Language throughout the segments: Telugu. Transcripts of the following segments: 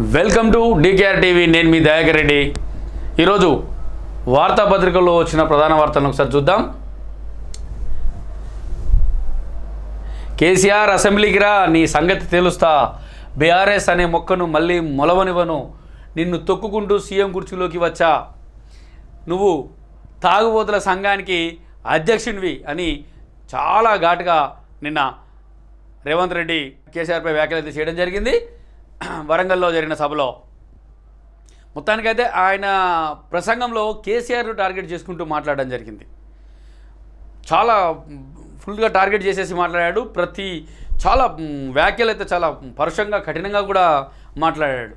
Welcome to DKR TV. నేను మీ దయాకర్ రెడ్డి. ఈరోజు వార్తాపత్రికల్లో వచ్చిన ప్రధాన వార్తలను ఒకసారి చూద్దాం. కేసీఆర్ అసెంబ్లీకి రా, నీ సంగతి తెలుస్తా, బీఆర్ఎస్ అనే మొక్కను మళ్ళీ మొలవనివ్వను, నిన్ను తొక్కుకుంటూ సీఎం కుర్చీలోకి వచ్చా, నువ్వు తాగుబోతుల సంఘానికి అధ్యక్షునివి అని చాలా ఘాటుగా నిన్న రేవంత్ రెడ్డి కేసీఆర్పై వ్యాఖ్యలు అయితే చేయడం జరిగింది వరంగల్లో జరిగిన సభలో. మొత్తానికైతే ఆయన ప్రసంగంలో కేసీఆర్ను టార్గెట్ చేసుకుంటూ మాట్లాడడం జరిగింది. చాలా ఫుల్గా టార్గెట్ చేసేసి మాట్లాడాడు. చాలా వ్యాఖ్యలు అయితే చాలా పరుషంగా కఠినంగా కూడా మాట్లాడాడు.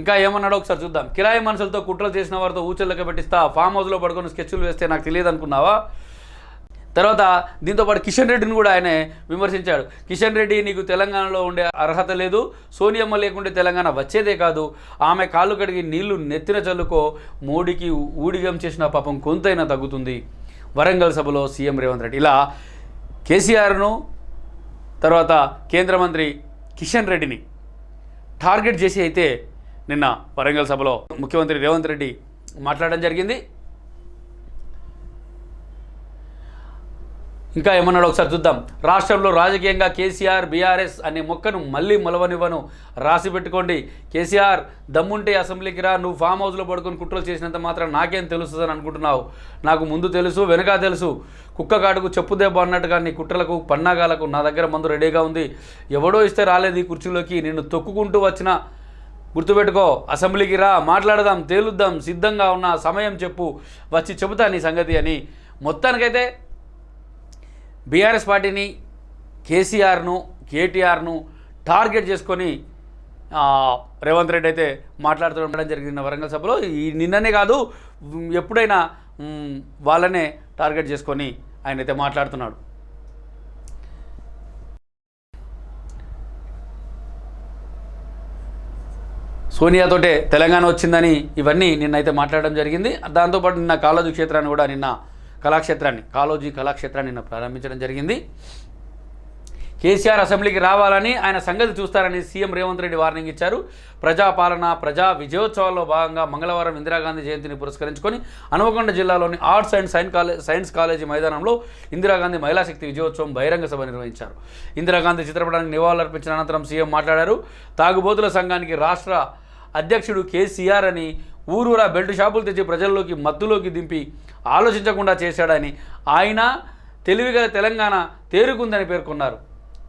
ఇంకా ఏమన్నాడో ఒకసారి చూద్దాం. కిరాయి మనుషులతో కుట్రలు చేసిన వారితో ఊచల్లక పెట్టిస్తా, ఫామ్ హౌస్లో పడుకొని స్కెచ్లు వేస్తే నాకు తెలియదు అనుకున్నావా? తర్వాత దీంతోపాటు కిషన్ రెడ్డిని కూడా ఆయన విమర్శించాడు. కిషన్ రెడ్డి, నీకు తెలంగాణలో ఉండే అర్హత లేదు, సోనియమ్మ లేకుంటే తెలంగాణ వచ్చేదే కాదు, ఆమె కాళ్ళు కడిగి నీళ్లు నెత్తిన చల్లుకో, మోడీకి ఊడిగం చేసిన పాపం కొంతైనా తగ్గుతుంది. వరంగల్ సభలో సీఎం రేవంత్ రెడ్డి ఇలా కేసీఆర్ను తర్వాత కేంద్ర మంత్రి కిషన్ రెడ్డిని టార్గెట్ చేసి అయితే నిన్న వరంగల్ సభలో ముఖ్యమంత్రి రేవంత్ రెడ్డి మాట్లాడడం జరిగింది. ఇంకా ఏమన్నాడో ఒకసారి చూద్దాం. రాష్ట్రంలో రాజకీయంగా కేసీఆర్ బీఆర్ఎస్ అనే మొక్కను మళ్ళీ మొలవనివ్వను, రాసి పెట్టుకోండి. కేసీఆర్ దమ్ముంటే అసెంబ్లీకి రా, నువ్వు ఫామ్ హౌస్లో పడుకొని కుట్రలు చేసినంత మాత్రం నాకేం తెలుస్తుందని అనుకుంటున్నావు? నాకు ముందు తెలుసు, వెనక తెలుసు. కుక్క కాటుకు చెప్పు దెబ్బ అన్నట్టుగా నీ కుట్రలకు పన్నాగాలకు నా దగ్గర మందు రెడీగా ఉంది. ఎవడో ఇస్తే రాలేదు ఈ కుర్చీలోకి, నిన్ను తొక్కుకుంటూ వచ్చిన గుర్తుపెట్టుకో, అసెంబ్లీకి రా, మాట్లాడదాం, తేలుద్దాం, సిద్ధంగా ఉన్న సమయం చెప్పు, వచ్చి చెబుతా నీ సంగతి అని మొత్తానికైతే బీఆర్ఎస్ పార్టీని, కేసీఆర్ను, కేటీఆర్ను టార్గెట్ చేసుకొని రేవంత్ రెడ్డి అయితే మాట్లాడుతూ ఉండడం జరిగింది వరంగల్ సభలో. ఈ నిన్ననే కాదు, ఎప్పుడైనా వాళ్ళనే టార్గెట్ చేసుకొని ఆయన అయితే మాట్లాడుతున్నాడు. సోనియాతోటే తెలంగాణ వచ్చిందని ఇవన్నీ నిన్నైతే మాట్లాడడం జరిగింది. దాంతోపాటు నిన్న కాళోజీ క్షేత్రాన్ని కూడా కాళోజీ కళాక్షేత్రాన్ని నిన్న ప్రారంభించడం జరిగింది. కేసీఆర్ అసెంబ్లీకి రావాలని, ఆయన సంగతి చూస్తారని సీఎం రేవంత్ రెడ్డి వార్నింగ్ ఇచ్చారు. ప్రజాపాలన, ప్రజా విజయోత్సవాల్లో భాగంగా మంగళవారం ఇందిరాగాంధీ జయంతిని పురస్కరించుకొని హనుమకొండ జిల్లాలోని ఆర్ట్స్ అండ్ సైన్స్ కాలేజీ మైదానంలో ఇందిరాగాంధీ మహిళా శక్తి విజయోత్సవం బహిరంగ సభ నిర్వహించారు. ఇందిరాగాంధీ చిత్రపటానికి నివాళులర్పించిన అనంతరం సీఎం మాట్లాడారు. తాగుబోతుల సంఘానికి రాష్ట్ర అధ్యక్షుడు కేసీఆర్ అని, ఊరూరా బెల్ట్ షాపులు తెచ్చి ప్రజల్లోకి మత్తులోకి దింపి ఆలోచించకుండా చేశాడని, ఆయన తెలివిగల తెలంగాణ తేరుకుందని పేర్కొన్నారు.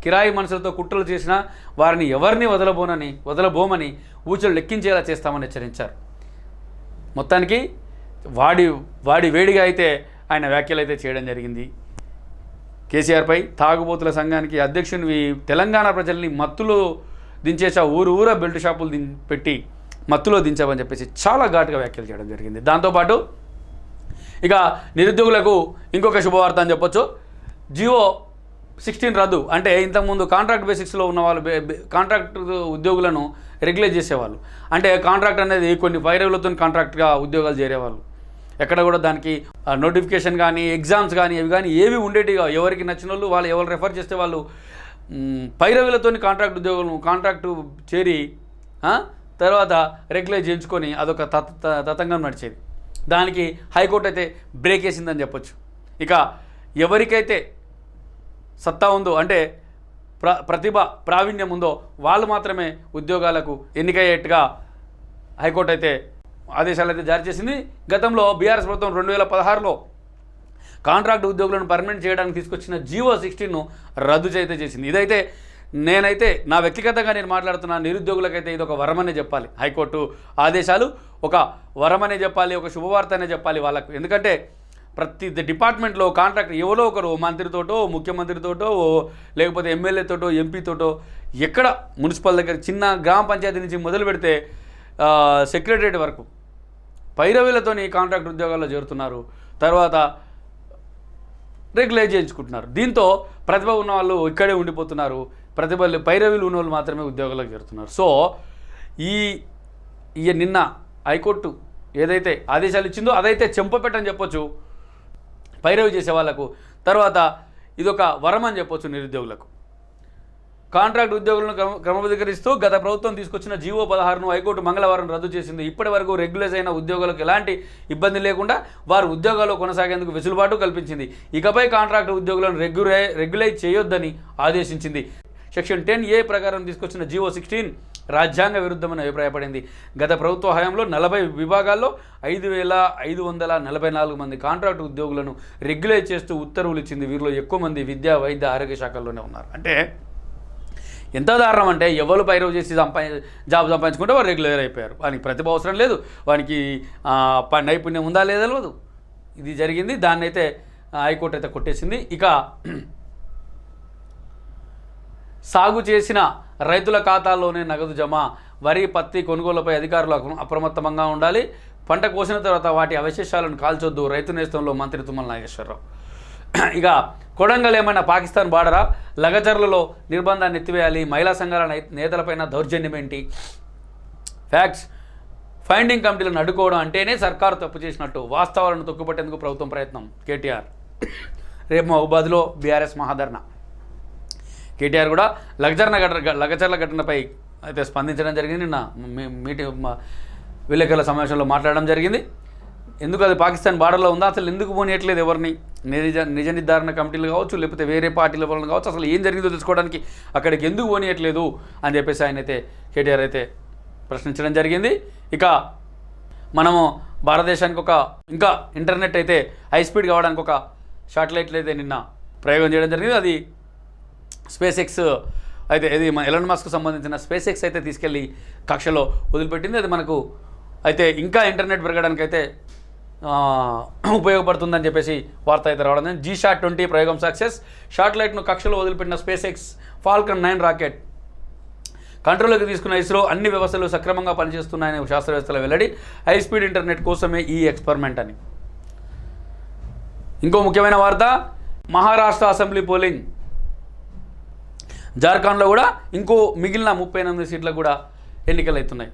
కిరాయి మనుషులతో కుట్రలు చేసినా వారిని ఎవరిని వదలబోమని ఊచలు లెక్కించేలా చేస్తామని హెచ్చరించారు. మొత్తానికి వాడి వేడిగా అయితే ఆయన వ్యాఖ్యలు అయితే చేయడం జరిగింది. కేసీఆర్పై తాగుబోతుల సంఘానికి అధ్యక్షునివి, తెలంగాణ ప్రజల్ని మత్తులో దించేసా, ఊరూరా బెల్ట్ షాపులు పెట్టి మత్తులో దించామని చెప్పేసి చాలా ఘాటుగా వ్యాఖ్యలు చేయడం జరిగింది. దాంతోపాటు ఇక నిరుద్యోగులకు ఇంకొక శుభవార్త అని చెప్పొచ్చు. జియో 16 రద్దు. అంటే ఇంతకుముందు కాంట్రాక్ట్ బేసిక్స్లో ఉన్న వాళ్ళు కాంట్రాక్ట్ ఉద్యోగులను రెగ్యులేట్ చేసేవాళ్ళు. అంటే కాంట్రాక్ట్ అనేది కొన్ని పైరవులతో కాంట్రాక్ట్గా ఉద్యోగాలు చేరేవాళ్ళు. ఎక్కడ కూడా దానికి నోటిఫికేషన్ కానీ, ఎగ్జామ్స్ కానీ, ఇవి కానీ ఏవి ఉండేటిగా, ఎవరికి నచ్చిన వాళ్ళు ఎవరు రెఫర్ చేస్తే వాళ్ళు పైరవులతో కాంట్రాక్టు చేరి తర్వాత రెగ్యులేట్ చేయించుకొని అదొక తతంగం నడిచేది. దానికి హైకోర్టు అయితే బ్రేక్ వేసిందని చెప్పొచ్చు. ఇక ఎవరికైతే సత్తా ఉందో, అంటే ప్రతిభ ప్రావీణ్యం ఉందో వాళ్ళు మాత్రమే ఉద్యోగాలకు ఎన్నికయ్యేట్టుగా హైకోర్టు అయితే ఆదేశాలు అయితే జారీ చేసింది. గతంలో బీఆర్ఎస్ ప్రభుత్వం 2016లో కాంట్రాక్ట్ ఉద్యోగులను పర్మనెంట్ చేయడానికి తీసుకొచ్చిన జియో 16ను రద్దు చేసింది. ఇదైతే నా వ్యక్తిగతంగా నేను మాట్లాడుతున్నా, నిరుద్యోగులకైతే ఇది ఒక వరమనే చెప్పాలి. హైకోర్టు ఆదేశాలు ఒక వరమనే చెప్పాలి, ఒక శుభవార్త అనే చెప్పాలి వాళ్ళకు. ఎందుకంటే ప్రతి డిపార్ట్మెంట్లో కాంట్రాక్ట్ ఎవరో ఒకరు, మంత్రితోటో, ముఖ్యమంత్రితోటో, లేకపోతే ఎమ్మెల్యేతోటో, ఎంపీతోటో, ఎక్కడ మున్సిపల్ దగ్గర చిన్న గ్రామ పంచాయతీ నుంచి మొదలు పెడితే సెక్రటరేట్ వరకు పైరవీలతోని కాంట్రాక్ట్ ఉద్యోగాల్లో చేరుతున్నారు. తర్వాత రెగ్యులైజ్ చేయించుకుంటున్నారు. దీంతో ప్రతిభ ఉన్న వాళ్ళు ఇక్కడే ఉండిపోతున్నారు, పైరవీలు ఉన్న వాళ్ళు మాత్రమే ఉద్యోగాలకు చేరుతున్నారు. సో నిన్న హైకోర్టు ఏదైతే ఆదేశాలు ఇచ్చిందో అదైతే చెంపపెట్టని చెప్పొచ్చు పైరవి చేసే వాళ్ళకు. తర్వాత ఇదొక వరం అని చెప్పొచ్చు నిరుద్యోగులకు. కాంట్రాక్ట్ ఉద్యోగులను క్రమబద్ధీకరిస్తూ గత ప్రభుత్వం తీసుకొచ్చిన జీవో 16ను హైకోర్టు మంగళవారం రద్దు చేసింది. ఇప్పటి వరకు రెగ్యులైజ్ అయిన ఉద్యోగులకు ఎలాంటి ఇబ్బంది లేకుండా వారు ఉద్యోగాల్లో కొనసాగేందుకు వెసులుబాటు కల్పించింది. ఇకపై కాంట్రాక్ట్ ఉద్యోగులను రెగ్యులైజ్ చేయొద్దని ఆదేశించింది. సెక్షన్ 10A ప్రకారం తీసుకొచ్చిన జీవో 16 రాజ్యాంగ విరుద్ధమని అభిప్రాయపడింది. గత ప్రభుత్వ హయాంలో 40 విభాగాల్లో 5,544 మంది కాంట్రాక్ట్ ఉద్యోగులను రెగ్యులైజ్ చేస్తూ ఉత్తర్వులు ఇచ్చింది. వీరిలో ఎక్కువ మంది విద్యా, వైద్య, ఆరోగ్య శాఖల్లోనే ఉన్నారు. అంటే ఎంత దారుణం అంటే ఎవరు పైరవ్ చేసి జాబ్ సంపాదించుకుంటే వారు రెగ్యులర్ అయిపోయారు. వానికి ప్రతిభ అవసరం లేదు, వానికి నైపుణ్యం ఉందా లేదా తెలియదు. ఇది జరిగింది. దాన్ని అయితే హైకోర్టు అయితే కొట్టేసింది. ఇక సాగు చేసిన రైతుల ఖాతాల్లోనే నగదు జమ, వరి, పత్తి కొనుగోలుపై అధికారులు అప్రమత్తంగా ఉండాలి. పంట కోసిన తర్వాత వాటి అవశేషాలను కాల్చొద్దు. రైతు నేస్తంలో మంత్రి తుమ్మల నాగేశ్వరరావు. ఇక కొడంగల్ ఏమైనా పాకిస్తాన్ బార్డరా? లగచర్లలో నిర్బంధాన్ని ఎత్తివేయాలి. మహిళా సంఘాల నేతలపైన దౌర్జన్యం ఏంటి? ఫ్యాక్ట్స్ ఫైండింగ్ కమిటీలను అడ్డుకోవడం అంటేనే సర్కారు తప్పు చేసినట్టు. వాస్తవాలను తొక్కుపట్టేందుకు ప్రభుత్వం ప్రయత్నం. కేటీఆర్ రేపు మహబూబాద్లో బీఆర్ఎస్ మహాధర్నా. కేటీఆర్ కూడా లగచర్ల ఘటనపై అయితే స్పందించడం జరిగింది. నిన్న మీటింగ్ విలేకరుల సమావేశంలో మాట్లాడడం జరిగింది. ఎందుకు అది పాకిస్తాన్ బార్డర్లో ఉందా, అసలు ఎందుకు పోనీయట్లేదు ఎవరిని? నిజ నిర్ధారణ కమిటీలు కావచ్చు, లేకపోతే వేరే పార్టీల వలన కావచ్చు, అసలు ఏం జరిగిందో తెలుసుకోవడానికి అక్కడికి ఎందుకు పోనీయట్లేదు అని చెప్పేసి ఆయన అయితే కేటీఆర్ అయితే ప్రశ్నించడం జరిగింది. ఇక మనము భారతదేశానికి ఇంకా ఇంటర్నెట్ అయితే హై స్పీడ్ కావడానికి ఒక శాటిలైట్లు అయితే నిన్న ప్రయోగం చేయడం జరిగింది. అది స్పేస్ ఎక్స్ అయితే ఇది మన ఎలాన్ మస్క్కు సంబంధించిన స్పేస్ ఎక్స్ అయితే తీసుకెళ్ళి కక్షలో వదిలిపెట్టింది. అది మనకు అయితే ఇంకా ఇంటర్నెట్ పెరగడానికి అయితే ఉపయోగపడుతుందని చెప్పేసి వార్త అయితే రావడం. G-SAT-20 ప్రయోగం సక్సెస్. శాటిలైట్ను కక్షలో వదిలిపెట్టిన స్పేస్ ఎక్స్ ఫాల్కన్ 9 రాకెట్ కంట్రోల్లోకి తీసుకున్న ఇస్రో అన్ని వ్యవస్థలు సక్రమంగా పనిచేస్తున్నాయని శాస్త్రవేత్తల వెల్లడి. హై స్పీడ్ ఇంటర్నెట్ కోసమే ఈ ఎక్స్పెరిమెంట్ అని. ఇంకో ముఖ్యమైన వార్త, మహారాష్ట్ర అసెంబ్లీ పోలింగ్. జార్ఖండ్లో కూడా ఇంకో మిగిలిన 38 సీట్లకు కూడా ఎన్నికలు అవుతున్నాయి.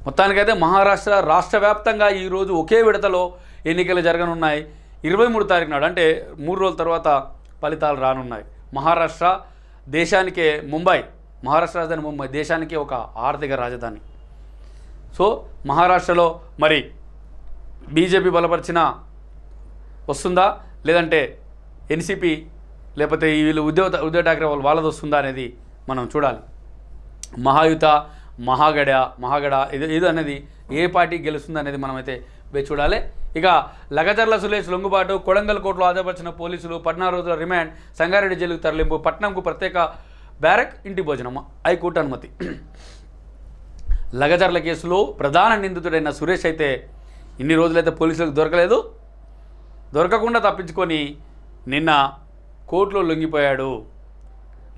మొత్తానికైతే మహారాష్ట్ర రాష్ట్ర వ్యాప్తంగా ఈరోజు ఒకే విడతలో ఎన్నికలు జరగనున్నాయి. 23 తారీఖు నాడు, అంటే 3 రోజుల తర్వాత ఫలితాలు రానున్నాయి. మహారాష్ట్ర దేశానికే మహారాష్ట్ర రాజధాని ముంబై దేశానికే ఒక ఆర్థిక రాజధాని. సో మహారాష్ట్రలో మరి బీజేపీ బలపరిచిన వస్తుందా, లేదంటే ఎన్సీపీ లేకపోతే వీళ్ళు ఉద్ధవ్ ఠాక్రే వాళ్ళది వస్తుందా అనేది మనం చూడాలి. మహాయుత, మహాగడ ఇది అనేది ఏ పార్టీ గెలుస్తుంది అనేది మనమైతే వేచి చూడాలి. ఇక లగచర్ల సులేష్ లొంగుబాటు. కొడంగల్ కోర్టులో హాజరుపరిచిన పోలీసులు 14 రోజుల రిమాండ్. సంగారెడ్డి జైలుకు తరలింపు. పట్నంకు ప్రత్యేక బ్యారక్, ఇంటి భోజనం. హైకోర్టు అనుమతి. లగచర్ల కేసులో ప్రధాన నిందితుడైన సురేష్ అయితే ఇన్ని రోజులైతే పోలీసులకు దొరకకుండా తప్పించుకొని నిన్న కోర్టులో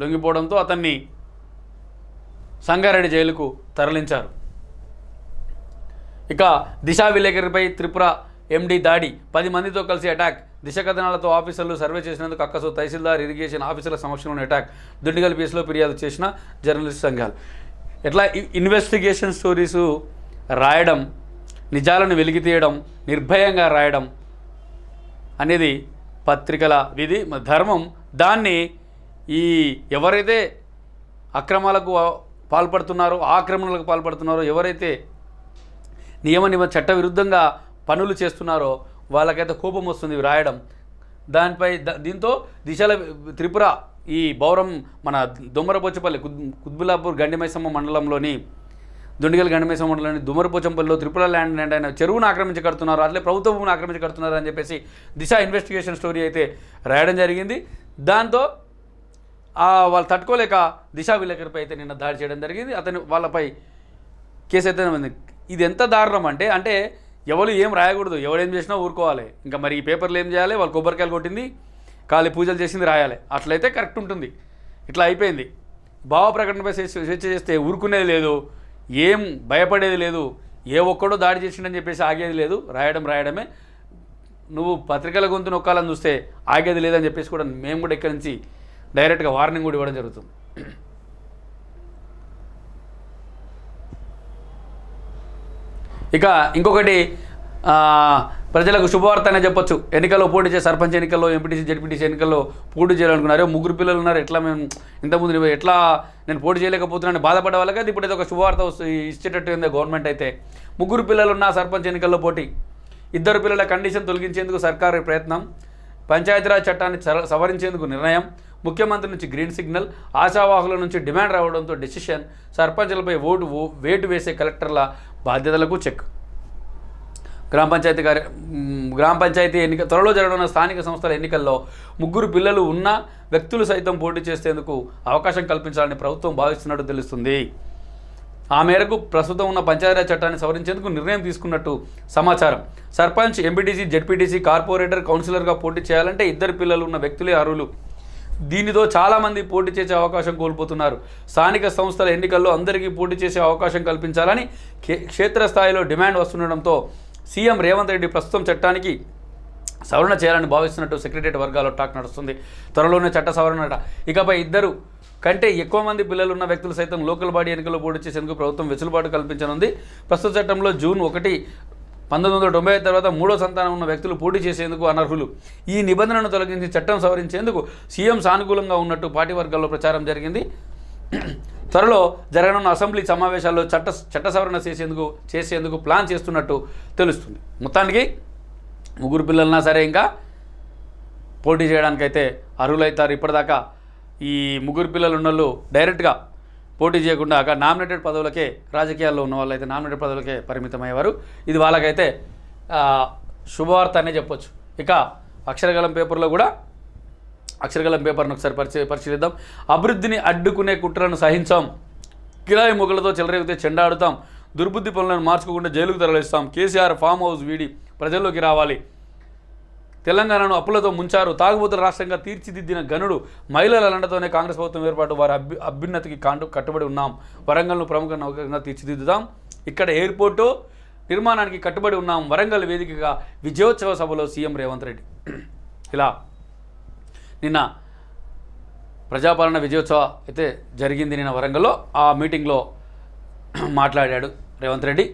లొంగిపోవడంతో అతన్ని సంగారెడ్డి జైలుకు తరలించారు. ఇక దిశ విలేకరిపై త్రిపుర ఎండి దాడి. 10 మందితో కలిసి అటాక్. దిశ కథనాలతో ఆఫీసర్లు సర్వే చేసినందుకు అక్కసు. తహసీల్దార్, ఇరిగేషన్ ఆఫీసర్ల సమక్షంలోని అటాక్. దుండిగల్ కేసులో ఫిర్యాదు చేసిన జర్నలిస్ట్ సంఘాలు. ఎట్లా ఇన్వెస్టిగేషన్ స్టోరీసు రాయడం, నిజాలను వెలికి తీయడం, నిర్భయంగా రాయడం అనేది పత్రికల విధి, ధర్మం. దాన్ని ఎవరైతే అక్రమాలకు పాల్పడుతున్నారో, ఆక్రమణలకు పాల్పడుతున్నారో, ఎవరైతే చట్ట విరుద్ధంగా పనులు చేస్తున్నారో వాళ్ళకైతే కోపం వస్తుంది రాయడం. దీంతో దిశల త్రిపుర ఈ బౌరం మన దొమ్మరపోచపల్లి కుత్బులాపూర్ గండిమైసమ్మ మండలంలోని దుండిగల్ గండిమైసమ్మ మండలంలోని దుమ్మరపోచంపల్లిలో త్రిపుర ల్యాండ్ అయిన చెరువును ఆక్రమించి కడుతున్నారు, అట్లే ప్రభుత్వ భూమిని ఆక్రమించి కడుతున్నారు అని చెప్పేసి దిశ ఇన్వెస్టిగేషన్ స్టోరీ అయితే రాయడం జరిగింది. దాంతో వాళ్ళు తట్టుకోలేక దిశ విలేకరిపై అయితే నిన్న దాడి చేయడం జరిగింది. వాళ్ళపై కేసు అయితే ఉంది. ఇది ఎంత దారుణం అంటే ఎవరు ఏం రాయకూడదు, ఎవరేం చేసినా ఊరుకోవాలి. ఇంకా మరి ఈ పేపర్లు ఏం చేయాలి? వాళ్ళు కొబ్బరికాయలు కొట్టింది, కాలి పూజలు చేసింది రాయాలి. అట్లయితే కరెక్ట్ ఉంటుంది. ఇట్లా అయిపోయింది. భావ ప్రకటనపై స్వేచ్ఛ చేస్తే ఊరుకునేది లేదు, ఏం భయపడేది లేదు, ఏ ఒక్కడో దాడి చేసిండని చెప్పేసి ఆగేది లేదు. రాయడమే. నువ్వు పత్రికల గొంతు నొక్కాలని చూస్తే ఆగేది లేదని చెప్పేసి కూడా మేము కూడా ఇక్కడి నుంచి డైరెక్ట్గా వార్నింగ్ కూడా ఇవ్వడం జరుగుతుంది. ఇక ఇంకొకటి, ప్రజలకు శుభవార్త అనే చెప్పొచ్చు. ఎన్నికల్లో పోటీ చేసే సర్పంచ్ ఎన్నికల్లో, ఎంపీటీసీ జెడ్పీటీసీ ఎన్నికల్లో పోటీ చేయాలనుకున్నారు. ముగ్గురు పిల్లలు ఉన్నారు, ఎట్లా మేము ఇంతకుముందు ఎట్లా నేను పోటీ చేయలేకపోతున్నాను బాధపడే వాళ్ళకి అది ఇప్పుడు ఏదో ఒక శుభవార్త ఇచ్చేటట్టు ఉంది గవర్నమెంట్. అయితే ముగ్గురు పిల్లలు ఉన్న సర్పంచ్ ఎన్నికల్లో పోటీ, ఇద్దరు పిల్లల కండిషన్ తొలగించేందుకు సర్కారు ప్రయత్నం, పంచాయతీరాజ్ చట్టాన్ని సవరించేందుకు నిర్ణయం, ముఖ్యమంత్రి నుంచి గ్రీన్ సిగ్నల్, ఆశావాహుల నుంచి డిమాండ్ రావడంతో డెసిషన్, సర్పంచులపై వేటు వేసే కలెక్టర్ల బాధ్యతలకు చెక్. గ్రామ పంచాయతీ ఎన్నిక త్వరలో జరగనున్న స్థానిక సంస్థల ఎన్నికల్లో ముగ్గురు పిల్లలు ఉన్న వ్యక్తులు సైతం పోటీ చేసేందుకు అవకాశం కల్పించాలని ప్రభుత్వం భావిస్తున్నట్టు తెలుస్తుంది. ఆ మేరకు ప్రస్తుతం ఉన్న పంచాయతీరాజ్ చట్టాన్ని సవరించేందుకు నిర్ణయం తీసుకున్నట్టు సమాచారం. సర్పంచ్, ఎంపీటీసీ, జెడ్పీటీసీ, కార్పొరేటర్, కౌన్సిలర్గా పోటీ చేయాలంటే ఇద్దరు పిల్లలు ఉన్న వ్యక్తులే అర్హులు. దీనితో చాలామంది పోటీ చేసే అవకాశం కోల్పోతున్నారు. స్థానిక సంస్థల ఎన్నికల్లో అందరికీ పోటీ చేసే అవకాశం కల్పించాలని క్షేత్రస్థాయిలో డిమాండ్ వస్తుండడంతో సీఎం రేవంత్ రెడ్డి ప్రస్తుతం చట్టానికి సవరణ చేయాలని భావిస్తున్నట్టు సెక్రటరియట్ వర్గాల్లో టాక్ నడుస్తుంది. త్వరలోనే చట్ట సవరణ. ఇకపై ఇద్దరు కంటే ఎక్కువ మంది పిల్లలున్న వ్యక్తులు సైతం లోకల్ బాడీ ఎన్నికల్లో పోటీ చేసేందుకు ప్రభుత్వం వెసులుబాటు కల్పించనుంది. ప్రస్తుత చట్టంలో జూన్ 1, 1995 తర్వాత మూడో సంతానం ఉన్న వ్యక్తులు పోటీ చేసేందుకు అనర్హులు. ఈ నిబంధనను తొలగించి చట్టం సవరించేందుకు సీఎం సానుకూలంగా ఉన్నట్టు పార్టీ వర్గాల్లో ప్రచారం జరిగింది. త్వరలో జరగనున్న అసెంబ్లీ సమావేశాల్లో చట్ట సవరణ చేసేందుకు ప్లాన్ చేస్తున్నట్టు తెలుస్తుంది. మొత్తానికి ముగ్గురు పిల్లలన్నా సరే ఇంకా పోటీ చేయడానికైతే అర్హులవుతారు. ఇప్పటిదాకా ఈ ముగ్గురు పిల్లలు ఉన్నోళ్ళు డైరెక్ట్గా పోటీ చేయకుండా అక్కడ నామినేటెడ్ పదవులకే, రాజకీయాల్లో ఉన్న వాళ్ళైతే నామినేటెడ్ పదవులకే పరిమితమయ్యేవారు. ఇది వాళ్ళకైతే శుభవార్త అనే చెప్పొచ్చు. ఇక అక్షరగలం పేపర్లో కూడా అక్షరగలం పేపర్ను ఒకసారి పరిశీలిద్దాం. అభివృద్ధిని అడ్డుకునే కుట్రలను సహించాం, కిరాయి మొగులతో చెలరేగితే చెండాడుతాం, దుర్బుద్ధి పనులను మార్చుకోకుండా జైలుకు తరలిస్తాం, కేసీఆర్ ఫామ్ హౌస్ వీడి ప్రజల్లోకి రావాలి, తెలంగాణను అప్పులతో ముంచారు, తాగుబోతుల రాష్ట్రంగా తీర్చిదిద్దిన గనుడు, మహిళల లండతోనే కాంగ్రెస్ ప్రభుత్వం ఏర్పాటు, వారి అభ్యున్నతికి కట్టుబడి ఉన్నాం, వరంగల్ను ప్రముఖ నౌకగా తీర్చిదిద్దుదాం, ఇక్కడ ఎయిర్పోర్టు నిర్మాణానికి కట్టుబడి ఉన్నాం, వరంగల్ వేదికగా విజయోత్సవ సభలో సీఎం రేవంత్ రెడ్డి. ఇలా నిన్న ప్రజాపాలన విజయోత్సవ అయితే జరిగింది నిన్న వరంగల్లో. ఆ మీటింగ్లో మాట్లాడాడు రేవంత్ రెడ్డి.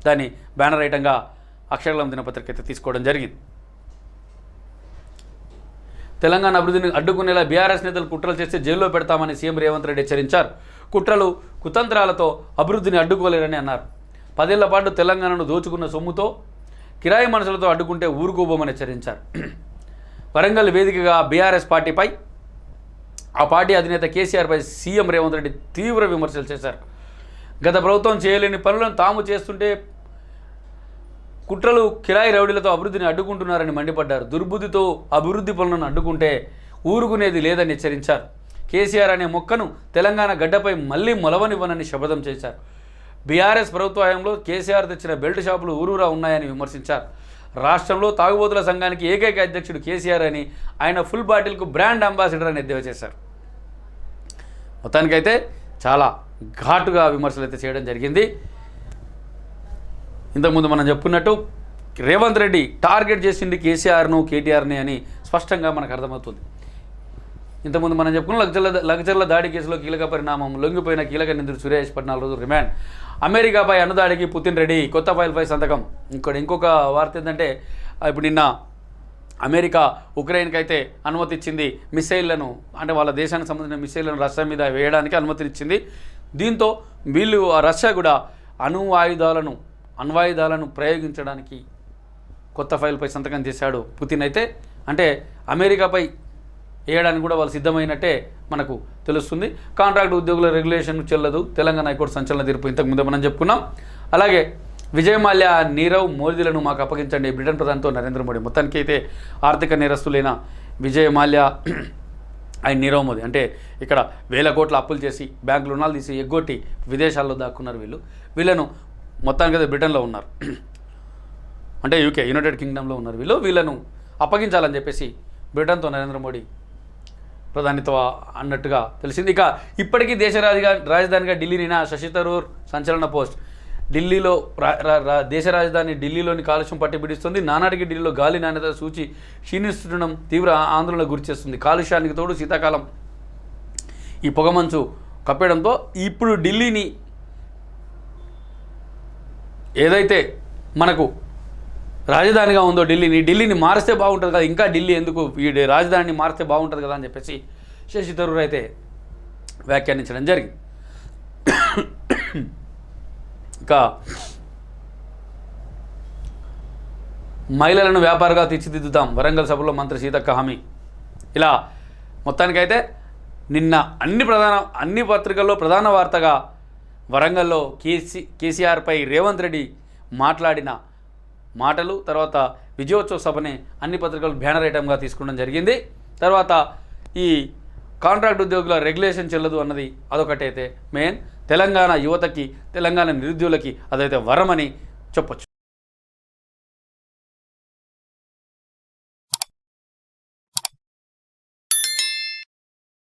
దాన్ని బ్యానర్ ఐటంగా అక్షరగలం దినపత్రిక అయితే తీసుకోవడం జరిగింది. తెలంగాణ అభివృద్ధిని అడ్డుకునేలా బీఆర్ఎస్ నేతలు కుట్రలు చేస్తే జైల్లో పెడతామని సీఎం రేవంత్ రెడ్డి హెచ్చరించారు. కుట్రలు కుతంత్రాలతో అభివృద్ధిని అడ్డుకోలేరని అన్నారు. 10 ఏళ్ల పాటు తెలంగాణను దోచుకున్న సొమ్ముతో కిరాయి మనుషులతో అడ్డుకుంటే ఊరుకోబోమని హెచ్చరించారు. వరంగల్ వేదికగా బీఆర్ఎస్ పార్టీపై, ఆ పార్టీ అధినేత కేసీఆర్పై సీఎం రేవంత్ రెడ్డి తీవ్ర విమర్శలు చేశారు. గత ప్రభుత్వం చేయలేని పనులను తాము చేస్తుంటే కుట్రలు, కిరాయి రౌడీలతో అభివృద్ధిని అడ్డుకుంటున్నారని మండిపడ్డారు. దుర్బుద్ధితో అభివృద్ధి పనులను అడ్డుకుంటే ఊరుకునేది లేదని హెచ్చరించారు. కేసీఆర్ అనే మొక్కను తెలంగాణ గడ్డపై మళ్లీ మొలవనివ్వనని శపథం చేశారు. బీఆర్ఎస్ ప్రభుత్వ హయాంలో కేసీఆర్ తెచ్చిన బెల్ట్ షాపులు ఊరూరా ఉన్నాయని విమర్శించారు. రాష్ట్రంలో తాగుబోతుల సంఘానికి ఏకైక అధ్యక్షుడు కేసీఆర్ అని, ఆయన ఫుల్ బాటిల్కు బ్రాండ్ అంబాసిడర్ అని ఎద్దేవా చేశారు. మొత్తానికైతే చాలా ఘాటుగా విమర్శలు అయితే చేయడం జరిగింది. ఇంతకుముందు మనం చెప్పుకున్నట్టు రేవంత్ రెడ్డి టార్గెట్ చేసింది కేసీఆర్ను, కేటీఆర్ని అని స్పష్టంగా మనకు అర్థమవుతుంది. ఇంతకుముందు మనం చెప్పుకున్న లగచర్ల దాడి కేసులో కీలక పరిణామం, లొంగిపోయిన కీలక నిందితుడు సురేష్ 14 రోజులు రిమాండ్, అమెరికాపై అణుదాడికి పుతిన్ రెడ్డి, కొత్త ఫైల్పై సంతకం. ఇంకొక వార్త ఏంటంటే ఇప్పుడు నిన్న అమెరికా ఉక్రెయిన్కి అయితే అనుమతి ఇచ్చింది మిసైళ్లను, అంటే వాళ్ళ దేశానికి సంబంధించిన మిసైళ్లను రష్యా మీద వేయడానికి అనుమతినిచ్చింది. దీంతో వీళ్ళు రష్యా కూడా అణ్వాయుధాలను ప్రయోగించడానికి కొత్త ఫైల్పై సంతకం చేశాడు పుతిన్. అయితే అంటే అమెరికాపై వేయడానికి కూడా వాళ్ళు సిద్ధమైనట్టే మనకు తెలుస్తుంది. కాంట్రాక్ట్ ఉద్యోగుల రెగ్యులేషన్ చెల్లదు, తెలంగాణ హైకోర్టు సంచలన తీర్పు ఇంతకుముందే మనం చెప్పుకున్నాం. అలాగే విజయ్ మాల్యా, నీరవ్ మోదీలను మాకు అప్పగించండి, బ్రిటన్ ప్రధానితో నరేంద్ర మోడీ. మొత్తానికి అయితే ఆర్థిక నేరస్తులైన విజయ్ మాల్యా ఆయన నీరవ్ మోదీ అంటే ఇక్కడ 1000 కోట్ల అప్పులు చేసి బ్యాంకు రుణాలు తీసి ఎగ్గొట్టి విదేశాల్లో దాక్కున్నారు. వీళ్ళను మొత్తానికి అయితే బ్రిటన్లో ఉన్నారు, అంటే యునైటెడ్ కింగ్డమ్లో ఉన్నారు. వీళ్ళను అప్పగించాలని చెప్పేసి బ్రిటన్తో నరేంద్ర మోడీ ప్రధానితో అన్నట్టుగా తెలిసింది. ఇక ఇప్పటికీ దేశ రాజధానిగా ఢిల్లీనినా శశి థరూర్ సంచలన పోస్ట్. ఢిల్లీలో దేశ రాజధాని ఢిల్లీలోని కాలుష్యం పట్టిబిడిస్తుంది. నానాటికి ఢిల్లీలో గాలి నాణ్యత సూచి క్షీణిస్తుండడం తీవ్ర ఆందోళనకు గురిచేస్తుంది. కాలుష్యానికి తోడు శీతాకాలం ఈ పొగమంచు కప్పేయడంతో ఇప్పుడు ఢిల్లీని ఏదైతే మనకు రాజధానిగా ఉందో ఢిల్లీని మారిస్తే బాగుంటుంది కదా, ఇంకా ఢిల్లీ ఎందుకు, ఈ రాజధానిని మారిస్తే బాగుంటుంది కదా అని చెప్పేసి శశి థరూర్ అయితే వ్యాఖ్యానించడం జరిగింది. ఇంకా మహిళలను వ్యాపారంగా తీర్చిదిద్దుతాం, వరంగల్ సభలో మంత్రి సీతక్క హామీ. ఇలా మొత్తానికైతే నిన్న అన్ని పత్రికల్లో ప్రధాన వార్తగా వరంగల్లో కేసీఆర్పై రేవంత్ రెడ్డి మాట్లాడిన మాటలు, తర్వాత విజయోత్సవ సభని అన్ని పత్రికలు బ్యానర్ ఐటమ్గా తీసుకోవడం జరిగింది. తర్వాత ఈ కాంట్రాక్ట్ ఉద్యోగుల రెగ్యులేషన్ చెల్లదు అన్నది అదొకటైతే మెయిన్, తెలంగాణ యువతకి తెలంగాణ నిరుద్యోగులకి అదైతే వరమని చెప్పొచ్చు.